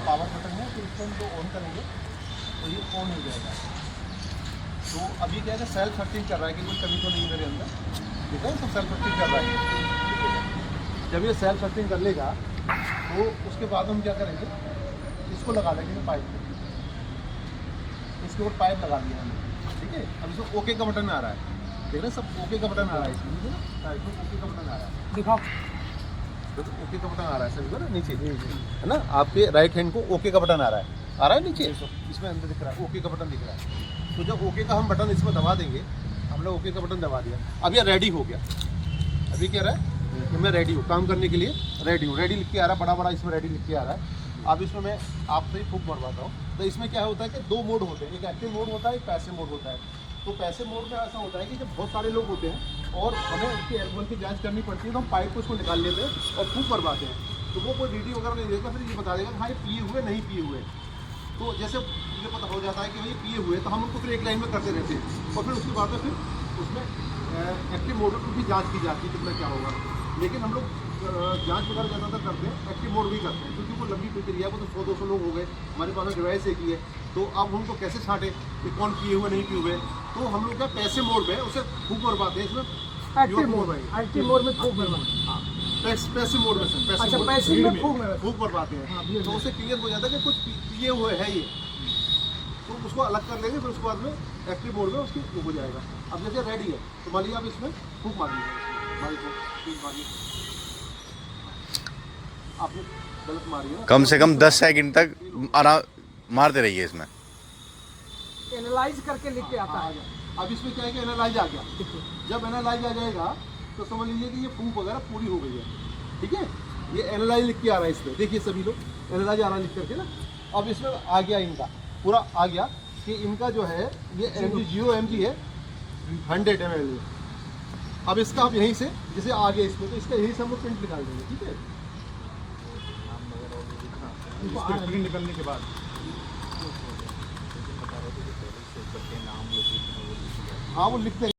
Power button है, तो इसको हम जो ऑन करेंगे तो ये ऑन हो जाएगा। तो अभी क्या है, सेल्फ सर्चिंग कर रहा है कि कोई कमी तो नहीं मेरे अंदर, ठीक है, सब सेल्फ सर्चिंग कर रहा है। जब ये सेल्फ सर्चिंग कर लेगा तो उसके बाद हम क्या करेंगे, इसको लगा देंगे पाइप को, इसके ऊपर पाइप लगा दिया हमने, ठीक है। अब इसमें ओके का बटन आ रहा है, देख रहे हैं सब, ओके का बटन आ रहा है इसमें, इसमें ओके का बटन आ रहा है, दिखाओ। ओके का बटन आ रहा है सभी को ना नीचे, है ना, आपके राइट हैंड को ओके का बटन आ रहा है नीचे, इसमें अंदर दिख रहा है ओके का बटन दिख रहा है। तो जब ओके का हम बटन इसमें दबा देंगे, हमने ओके का बटन दबा दिया, अब ये रेडी हो गया। अभी क्या रहा है कि मैं रेडी हूँ, काम करने के लिए रेडी हूँ, रेडी लिख के आ रहा है, बड़ा बड़ा इसमें रेडी लिख के आ रहा है। अब इसमें मैं आपसे ही फूक मरवाता हूँ। तो इसमें क्या होता है कि दो मोड होते हैं, एक एक्टिव मोड होता है, एक पैसिव मोड होता है। तो पैसिव मोड में ऐसा होता है कि जब बहुत सारे लोग होते हैं और हमें उसकी एल्कोहल की जांच करनी पड़ती है, तो हम पाइप को उसको निकाल लेते हैं और फूक मरवाते हैं। तो वो कोई रीडिंग वगैरह नहीं देगा, फिर ये बता देगा हाँ ये पिए हुए नहीं पिए हुए। तो जैसे ये पता हो जाता है कि भाई पिए हुए, तो हम उनको फिर एक लाइन में करते रहते हैं और फिर उसके बाद में फिर उसमें एक्टिव मोड की भी जाँच की जाती है कितना क्या होगा। लेकिन हम लोग जांच वगैरह ज़्यादातर करते हैं, एक्टिव मोड भी करते हैं, क्योंकि वो लंबी प्रक्रिया, वो तो 100-200 लोग हो गए, हमारे पास में डिवाइस एक ही है। तो अब उनको कैसे छांटे कि कौन पिए हुए नहीं पिए हुए, तो हम लोग क्या पैसे मोड में उसे फूक मरवाते हैं। इसमें एक्टिव मोड में, एक्टिव मोड में फूक मरवाना। हाँ, पैसे मोड में सर, अच्छा, पैसिव में फूक मरवाते हैं। तो उससे क्लियर हो जाता है कि कुछ पिए हुए है ये, तो उसको अलग कर लेंगे, फिर उसके बाद में एक्टिव मोड में उसकी वो हो जाएगा। अब जैसे रेडी है तो मान लीजिए आप इसमें फूक मार लीजिए, आपने गलत मारी है ना, कम से कम 10 सेकंड तक आराम मारते रहिए इसमें। एनालाइज करके लिख के आता है। अब इसमें क्या है कि एनालाइज आ गया, जब एनालाइज आ जाएगा तो समझ लीजिए कि ये फूक वगैरह पूरी हो गई है, ठीक है। ये एनालाइज लिख के आ रहा है इसमें, देखिए सभी लोग एनालाइज आ रहा है लिख करके ना। अब इसमें आ गया इनका पूरा आ गया कि इनका जो है ये GOMG है 100 ml। अब इसका आप यहीं से जैसे आ गया इसमें, तो इसका यहीं से हम लोग प्रिंट निकाल देंगे, ठीक है। प्रिंट निकलने के बाद हाँ वो लिखते हैं।